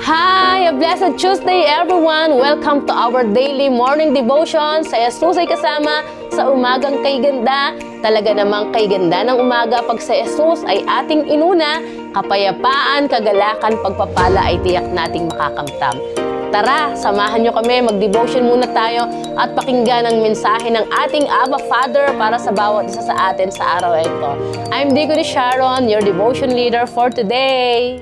Hi! A blessed Tuesday everyone! Welcome to our daily morning devotion. Sa Jesus ay kasama sa umagang kay ganda. Talaga namang kay ganda ng umaga pag sa Jesus ay ating inuna, kapayapaan, kagalakan, pagpapala ay tiyak nating makakamtam. Tara, samahan nyo kami, mag-devotion muna tayo at pakinggan ang mensahe ng ating Abba Father para sa bawat isa sa atin sa araw ito. I'm Deaconess Sharon, your devotion leader for today.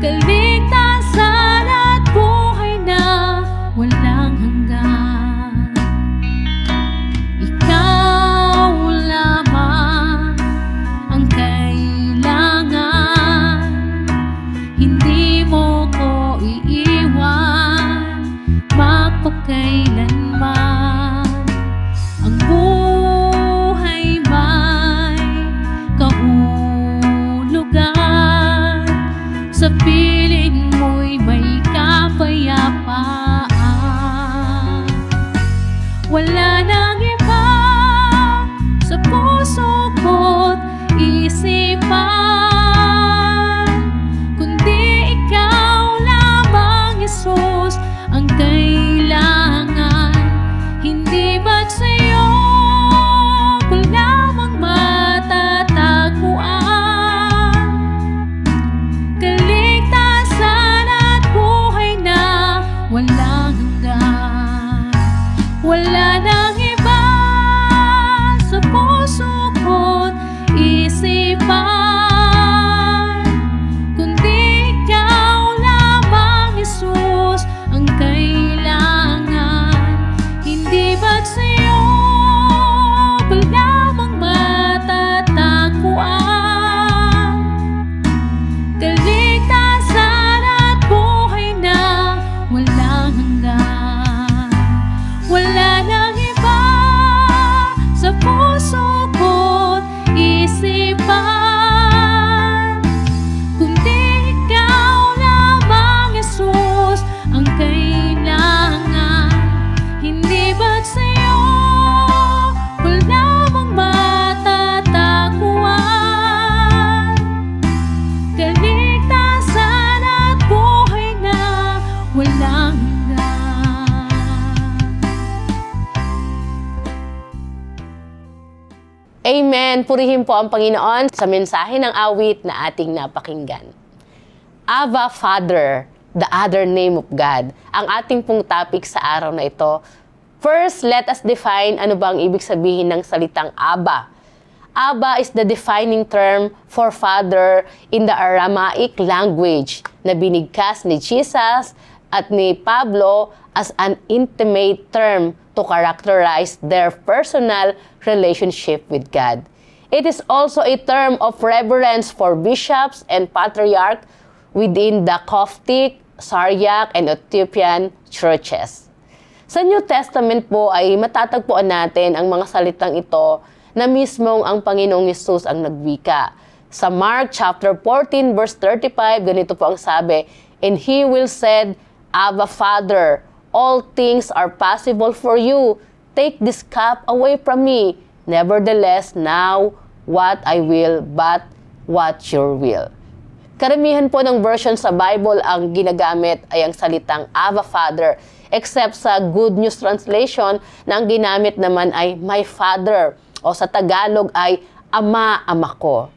Kaligtasan Amen. Purihin po ang Panginoon sa mensahe ng awit na ating napakinggan. Abba Father, the other name of God. Ang ating pong topic sa araw na ito. First, let us define ano ba ang ibig sabihin ng salitang Abba. Abba is the defining term for Father in the Aramaic language na binigkas ni Jesus at ni Pablo as an intimate term to characterize their personal relationship with God. It is also a term of reverence for bishops and patriarchs within the Coptic, Syriac, and Ethiopian churches. Sa New Testament po ay matatagpuan natin ang mga salitang ito na mismong ang Panginoong Hesus ang nagwika. Sa Mark chapter 14 verse 35, ganito po ang sabi, "And he will said, Abba Father, all things are possible for you. Take this cup away from me. Nevertheless, now what I will, but what your will." Karamihan po ng version sa Bible ang ginagamit ay ang salitang Abba Father, except sa Good News Translation na ang ginamit naman ay My Father o sa Tagalog ay Ama, Ama ko.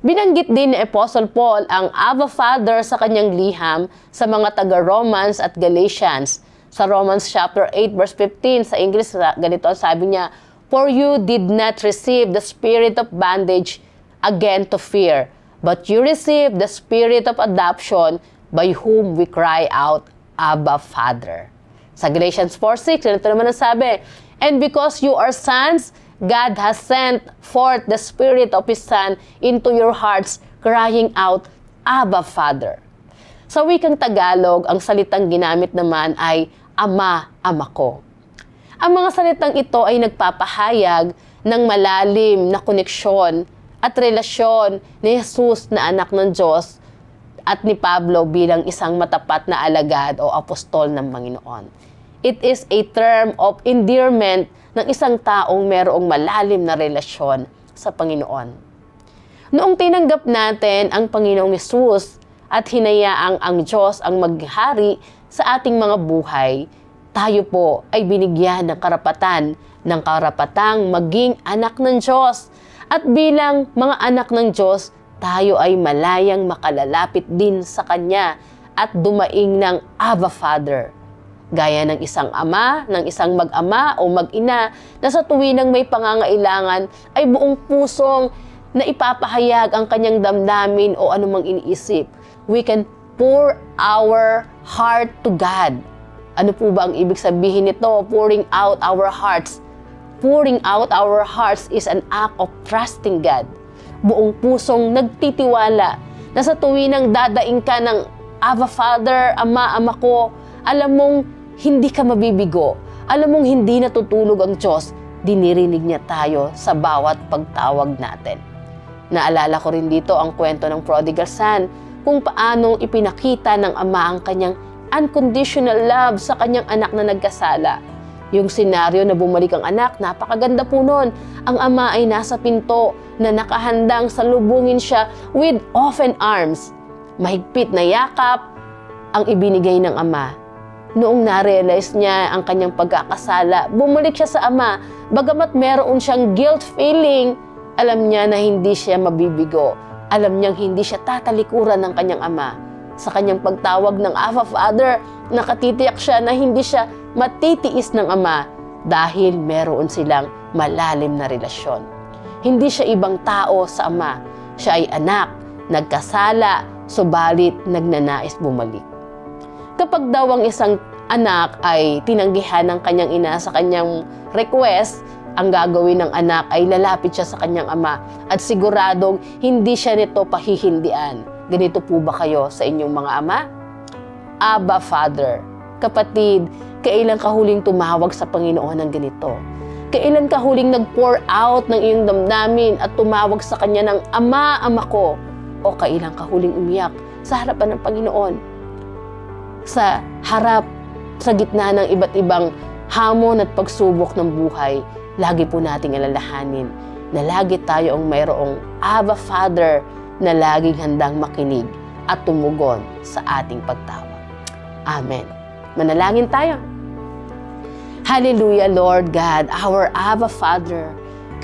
Binanggit din ni Apostle Paul ang Abba Father sa kanyang liham sa mga taga-Romans at Galatians. Sa Romans chapter 8 verse 15 sa English, ganito ang sabi niya, "For you did not receive the spirit of bondage again to fear, but you received the spirit of adoption by whom we cry out, Abba Father." Sa Galatians 4:6, ganito naman ang sabi, "And because you are sons, God has sent forth the Spirit of His Son into your hearts, crying out, Abba Father." Sa wikang Tagalog, ang salitang ginamit naman ay Ama, Ama ko. Ang mga salitang ito ay nagpapahayag ng malalim na koneksyon at relasyon ni Jesus na anak ng Diyos at ni Pablo bilang isang matapat na alagad o apostol ng Panginoon. It is a term of endearment ng isang taong mayroong malalim na relasyon sa Panginoon. Noong tinanggap natin ang Panginoong Hesus at hinayaang ang Diyos ang maghari sa ating mga buhay, tayo po ay binigyan ng karapatang maging anak ng Diyos. At bilang mga anak ng Diyos, tayo ay malayang makalalapit din sa Kanya at dumaing ng Abba Father. Gaya ng isang ama, ng isang mag-ama o mag-ina na sa tuwinang may pangangailangan ay buong pusong na ipapahayag ang kanyang damdamin o anumang iniisip. We can pour our heart to God. Ano po ba ang ibig sabihin nito? Pouring out our hearts. Pouring out our hearts is an act of trusting God. Buong pusong nagtitiwala na sa tuwinang dadaing ka ng Abba Father, Ama, Ama ko, alam mong hindi ka mabibigo. Alam mong hindi natutulog ang Diyos. Dinirinig niya tayo sa bawat pagtawag natin. Naalala ko rin dito ang kwento ng prodigal son, kung paanong ipinakita ng ama ang kanyang unconditional love sa kanyang anak na nagkasala. Yung senaryo na bumalik ang anak, napakaganda po nun. Ang ama ay nasa pinto na nakahandang salubungin siya with open arms. Mahigpit na yakap ang ibinigay ng ama. Noong na-realize niya ang kanyang pagkakasala, bumalik siya sa ama. Bagamat meron siyang guilt feeling, alam niya na hindi siya mabibigo. Alam niyang hindi siya tatalikuran ng kanyang ama. Sa kanyang pagtawag ng Abba Father, nakatitiyak siya na hindi siya matitiis ng ama dahil meron silang malalim na relasyon. Hindi siya ibang tao sa ama. Siya ay anak, nagkasala, subalit nagnanais bumalik. Kapag daw ang isang anak ay tinanggihan ng kanyang ina sa kanyang request, ang gagawin ng anak ay lalapit siya sa kanyang ama at siguradong hindi siya nito pahihindian. Ganito po ba kayo sa inyong mga ama? Abba Father, kapatid, kailan ka huling tumawag sa Panginoon ng ganito? Kailan ka huling nag-pour out ng iyong damdamin at tumawag sa Kanya ng Ama, Ama ko? O kailan ka huling umiyak sa harapan ng Panginoon? Sa harap, sa gitna ng iba't ibang hamon at pagsubok ng buhay, lagi po nating alalahanin na lagi tayo ang mayroong Abba Father na laging handang makinig at tumugon sa ating pagtawag. Amen. Manalangin tayo. Hallelujah, Lord God, our Abba Father.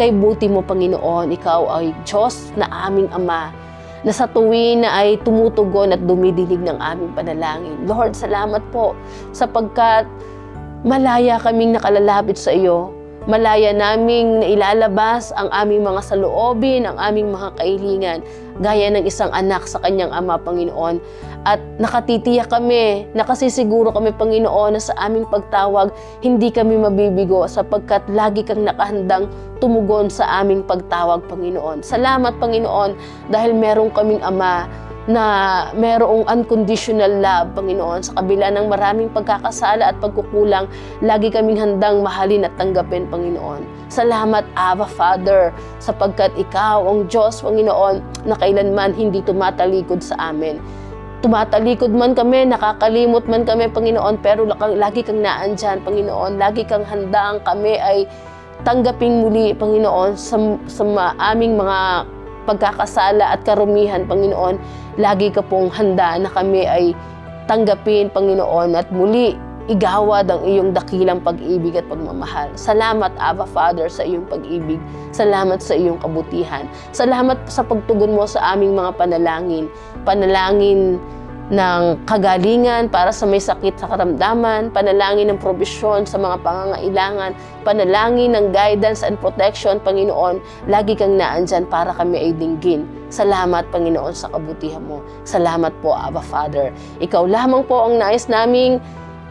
Ika'y buti mo, Panginoon. Ikaw ay Diyos na aming Ama, na sa tuwin na ay tumutugon at dumidinig ng aming panalangin. Lord, salamat po sapagkat malaya kaming nakalalapit sa iyo. Malaya naming nailalabas ang aming mga saloobin, ang aming mga kahilingan, gaya ng isang anak sa kanyang ama, Panginoon. At nakatitiyak kami, nakasisiguro kami, Panginoon, na sa aming pagtawag, hindi kami mabibigo sapagkat lagi kang nakahandang tumugon sa aming pagtawag, Panginoon. Salamat, Panginoon, dahil meron kaming ama na merong unconditional love, Panginoon. Sa kabila ng maraming pagkakasala at pagkukulang, lagi kaming handang mahalin at tanggapin, Panginoon. Salamat, Abba Father, sapagkat Ikaw ang Diyos, Panginoon, na kailanman hindi tumatalikod sa amin. Tumatalikod man kami, nakakalimot man kami, Panginoon, pero lagi kang naandyan, Panginoon. Lagi kang handang kami ay tanggaping muli, Panginoon, sa aming mga pagkakasala at karumihan, Panginoon. Lagi ka pong handa na kami ay tanggapin, Panginoon, at muli igawad ang iyong dakilang pag-ibig at pagmamahal. Salamat, Abba Father, sa iyong pag-ibig. Salamat sa iyong kabutihan. Salamat sa pagtugon mo sa aming mga panalangin. Panalangin ng kagalingan para sa may sakit sa karamdaman, panalangin ng probisyon sa mga pangangailangan, panalangin ng guidance and protection, Panginoon. Lagi kang naandyan para kami ay dinggin. Salamat, Panginoon, sa kabutihan mo. Salamat po, Abba Father. Ikaw lamang po ang nais naming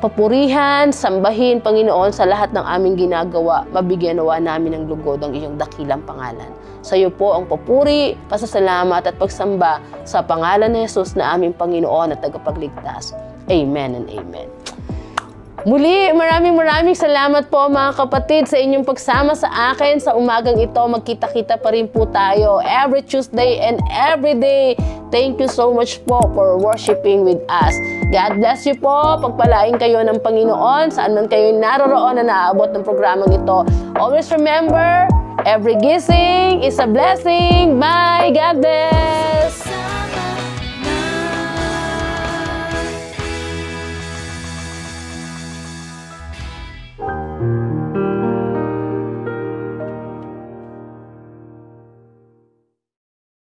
papurihan, sambahin, Panginoon, sa lahat ng aming ginagawa. Mabigyan nawa namin ng lugod ang iyong dakilang pangalan. Sa iyo po ang papuri, pasasalamat at pagsamba sa pangalan ni Jesus na aming Panginoon at tagapagligtas. Amen and amen. Muli, maraming salamat po mga kapatid sa inyong pagsama sa akin sa umagang ito. Magkita-kita pa rin po tayo every Tuesday and every day. Thank you so much po for worshiping with us. God bless you po. Pagpalain kayo ng Panginoon saan man kayo naroroon na naaabot ng programang ito. Always remember, every gising is a blessing. Bye! God bless!